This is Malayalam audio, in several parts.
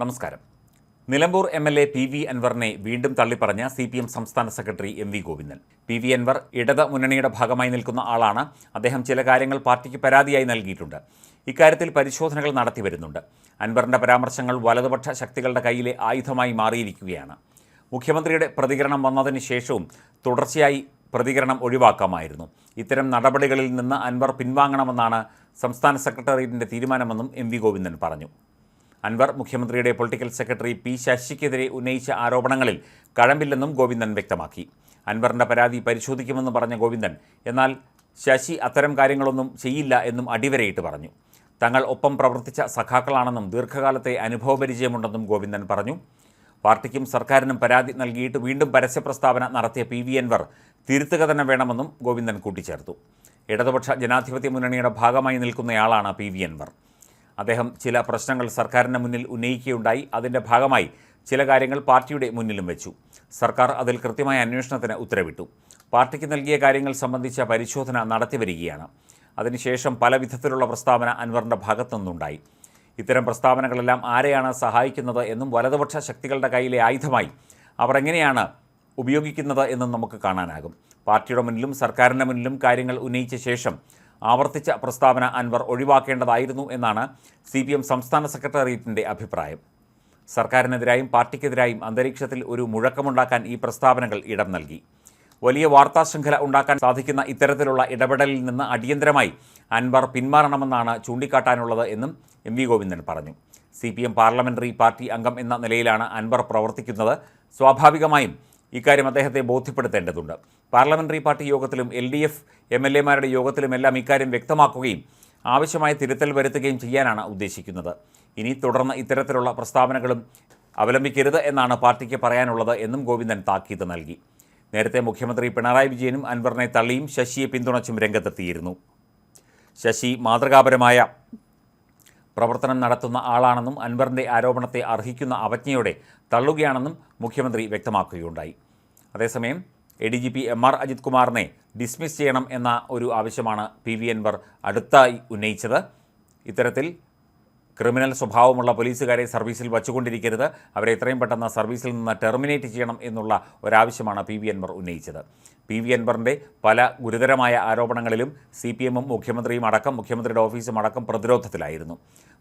നമസ്കാരം. നിലമ്പൂർ എം.എൽ.എ. പി.വി. അൻവറിനെ വീണ്ടും തള്ളിപ്പറഞ്ഞ CPM സംസ്ഥാന secretary M.V. Govindan. PV. Anvar ഇടത് മുന്നണിയുടെ ഭാഗമായി നിൽക്കുന്ന ആളാണ്. അദ്ദേഹം ചില കാര്യങ്ങൾ പാർട്ടിക്ക് പരാതിയായി നൽകിയിട്ടുണ്ട്. ഇക്കാര്യത്തിൽ പരിശോധനകൾ നടത്തിവരുന്നുണ്ട്. അൻവറിൻ്റെ പരാമർശങ്ങൾ വലതുപക്ഷ ശക്തികളുടെ കയ്യിലെ ആയുധമായി മാറിയിരിക്കുകയാണ്. മുഖ്യമന്ത്രിയുടെ പ്രതികരണം വന്നതിന് ശേഷവും തുടർച്ചയായി പ്രതികരണം ഒഴിവാക്കാമായിരുന്നു. ഇത്തരം നടപടികളിൽ നിന്ന് അൻവർ പിൻവാങ്ങണമെന്നാണ് സംസ്ഥാന സെക്രട്ടേറിയറ്റിൻ്റെ തീരുമാനമെന്നും M.V. ഗോവിന്ദൻ പറഞ്ഞു. അൻവർ മുഖ്യമന്ത്രിയുടെ പൊളിറ്റിക്കൽ സെക്രട്ടറി P. ശശിക്കെതിരെ ഉന്നയിച്ച ആരോപണങ്ങളിൽ കഴമ്പില്ലെന്നും ഗോവിന്ദൻ വ്യക്തമാക്കി. അൻവറിൻ്റെ പരാതി പരിശോധിക്കുമെന്ന് പറഞ്ഞ ഗോവിന്ദൻ, എന്നാൽ ശശി അത്തരം കാര്യങ്ങളൊന്നും ചെയ്യില്ല എന്നും അടിവരയിട്ട് പറഞ്ഞു. തങ്ങൾ ഒപ്പം പ്രവർത്തിച്ച സഖാക്കളാണെന്നും ദീർഘകാലത്തെ അനുഭവപരിചയമുണ്ടെന്നും ഗോവിന്ദൻ പറഞ്ഞു. പാർട്ടിക്കും സർക്കാരിനും പരാതി നൽകിയിട്ട് വീണ്ടും പരസ്യപ്രസ്താവന നടത്തിയ P.V. അൻവർ തിരുത്തുക തന്നെ വേണമെന്നും ഗോവിന്ദൻ കൂട്ടിച്ചേർത്തു. ഇടതുപക്ഷ ജനാധിപത്യ മുന്നണിയുടെ ഭാഗമായി നിൽക്കുന്നയാളാണ് P.V. അൻവർ. അദ്ദേഹം ചില പ്രശ്നങ്ങൾ സർക്കാരിന് മുന്നിൽ ഉന്നയിക്കുകയുണ്ടായി. അതിൻ്റെ ഭാഗമായി ചില കാര്യങ്ങൾ പാർട്ടിയുടെ മുന്നിലും വെച്ചു. സർക്കാർ അതിൽ കൃത്യമായ അന്വേഷണത്തിന് ഉത്തരവിട്ടു. പാർട്ടിക്ക് നൽകിയ കാര്യങ്ങൾ സംബന്ധിച്ച പരിശോധന നടത്തിവരികയാണ്. അതിനുശേഷം പല വിധത്തിലുള്ള പ്രസ്താവന അൻവറിൻ്റെ ഭാഗത്തുനിന്നുണ്ടായി. ഇത്തരം പ്രസ്താവനകളെല്ലാം ആരെയാണ് സഹായിക്കുന്നത് എന്നും വലതുപക്ഷ ശക്തികളുടെ കയ്യിലെ ആയുധമായി അവർ എങ്ങനെയാണ് ഉപയോഗിക്കുന്നത് എന്നും നമുക്ക് കാണാനാകും. പാർട്ടിയുടെ മുന്നിലും സർക്കാരിൻ്റെ മുന്നിലും കാര്യങ്ങൾ ഉന്നയിച്ച ശേഷം ആവർത്തിച്ച പ്രസ്താവന അൻവർ ഒഴിവാക്കേണ്ടതായിരുന്നു എന്നാണ് CPM സംസ്ഥാന സെക്രട്ടേറിയറ്റിൻ്റെ അഭിപ്രായം. സർക്കാരിനെതിരായും പാർട്ടിക്കെതിരായും അന്തരീക്ഷത്തിൽ ഒരു മുഴക്കമുണ്ടാക്കാൻ ഈ പ്രസ്താവനകൾ ഇടം നൽകി. വലിയ വാർത്താശൃംഖല ഉണ്ടാക്കാൻ സാധിക്കുന്ന ഇത്തരത്തിലുള്ള ഇടപെടലിൽ നിന്ന് അടിയന്തരമായി അൻവർ പിന്മാറണമെന്നാണ് ചൂണ്ടിക്കാട്ടാനുള്ളത് എന്നും M.V. ഗോവിന്ദൻ പറഞ്ഞു. CPM പാർലമെൻ്ററി പാർട്ടി അംഗം എന്ന നിലയിലാണ് അൻവർ പ്രവർത്തിക്കുന്നത്. സ്വാഭാവികമായും ഇക്കാര്യം അദ്ദേഹത്തെ ബോധ്യപ്പെടുത്തേണ്ടതുണ്ട്. പാർലമെൻ്ററി പാർട്ടി യോഗത്തിലും LDF MLA-മാരുടെ യോഗത്തിലുമെല്ലാം ഇക്കാര്യം വ്യക്തമാക്കുകയും ആവശ്യമായ തിരുത്തൽ വരുത്തുകയും ചെയ്യാനാണ് ഉദ്ദേശിക്കുന്നത്. ഇനി തുടർന്ന് ഇത്തരത്തിലുള്ള പ്രസ്താവനകളും അവലംബിക്കരുത് എന്നാണ് പാർട്ടിക്ക് പറയാനുള്ളത് എന്നും ഗോവിന്ദൻ താക്കീത് നൽകി. നേരത്തെ മുഖ്യമന്ത്രി പിണറായി വിജയനും അൻവറിനെ തള്ളിയും ശശിയെ പിന്തുണച്ചും രംഗത്തെത്തിയിരുന്നു. ശശി മാതൃകാപരമായ പ്രവർത്തനം നടത്തുന്ന ആളാണെന്നും അൻവറിൻ്റെ ആരോപണത്തെ അർഹിക്കുന്ന അവജ്ഞയോടെ തള്ളുകയാണെന്നും മുഖ്യമന്ത്രി വ്യക്തമാക്കുകയുണ്ടായി. അതേസമയം ADGP M.R. അജിത് കുമാറിനെ ഡിസ്മിസ് ചെയ്യണം എന്ന ഒരു ആവശ്യമാണ് P.V. അൻവർ അടുത്തായി ഉന്നയിച്ചത്. ഇത്തരത്തിൽ ക്രിമിനൽ സ്വഭാവമുള്ള പോലീസുകാരെ സർവീസിൽ വച്ചുകൊണ്ടിരിക്കരുത്, അവരെ എത്രയും പെട്ടെന്ന് സർവീസിൽ നിന്ന് ടെർമിനേറ്റ് ചെയ്യണം എന്നുള്ള ഒരാവശ്യമാണ് P.V. അൻവർ ഉന്നയിച്ചത്. P.V. അൻവറിൻ്റെ പല ഗുരുതരമായ ആരോപണങ്ങളിലും CPM-ഉം മുഖ്യമന്ത്രിയും അടക്കം മുഖ്യമന്ത്രിയുടെ ഓഫീസും അടക്കം പ്രതിരോധത്തിലായിരുന്നു.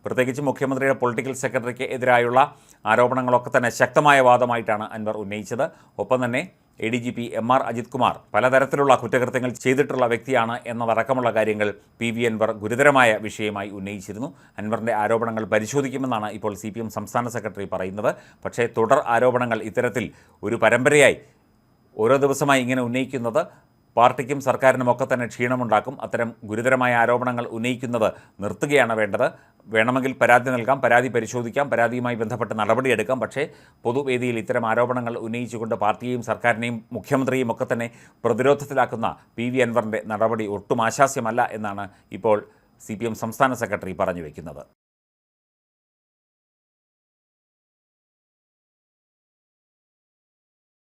പ്രത്യേകിച്ച് മുഖ്യമന്ത്രിയുടെ പൊളിറ്റിക്കൽ സെക്രട്ടറിക്ക് എതിരായുള്ള ആരോപണങ്ങളൊക്കെ തന്നെ ശക്തമായ വാദമായിട്ടാണ് അൻവർ ഉന്നയിച്ചത്. ഒപ്പം തന്നെ ADGP M.R. അജിത് കുമാർ പലതരത്തിലുള്ള കുറ്റകൃത്യങ്ങൾ ചെയ്തിട്ടുള്ള വ്യക്തിയാണ് എന്നതടക്കമുള്ള കാര്യങ്ങൾ P.V. അൻവർ ഗുരുതരമായ വിഷയമായി ഉന്നയിച്ചിരുന്നു. അൻവറിൻ്റെ ആരോപണങ്ങൾ പരിശോധിക്കുമെന്നാണ് ഇപ്പോൾ CPM സംസ്ഥാന സെക്രട്ടറി പറയുന്നത്. പക്ഷേ തുടർ ആരോപണങ്ങൾ ഇത്തരത്തിൽ ഒരു പരമ്പരയായി ഓരോ ദിവസമായി ഇങ്ങനെ ഉന്നയിക്കുന്നത് പാർട്ടിക്കും സർക്കാരിനുമൊക്കെ തന്നെ ക്ഷീണമുണ്ടാക്കും. അത്തരം ഗുരുതരമായ ആരോപണങ്ങൾ ഉന്നയിക്കുന്നത് നിർത്തുകയാണ് വേണ്ടത്. വേണമെങ്കിൽ പരാതി നൽകാം, പരാതി പരിശോധിക്കാം, പരാതിയുമായി ബന്ധപ്പെട്ട് നടപടിയെടുക്കാം. പക്ഷേ പൊതുവേദിയിൽ ഇത്തരം ആരോപണങ്ങൾ ഉന്നയിച്ചുകൊണ്ട് പാർട്ടിയെയും സർക്കാരിനെയും മുഖ്യമന്ത്രിയും ഒക്കെ തന്നെ പ്രതിരോധത്തിലാക്കുന്ന P.V. അൻവറിൻ്റെ നടപടി ഒട്ടും ആശാസ്യമല്ല എന്നാണ് ഇപ്പോൾ CPM സംസ്ഥാന സെക്രട്ടറി പറഞ്ഞു വയ്ക്കുന്നത്.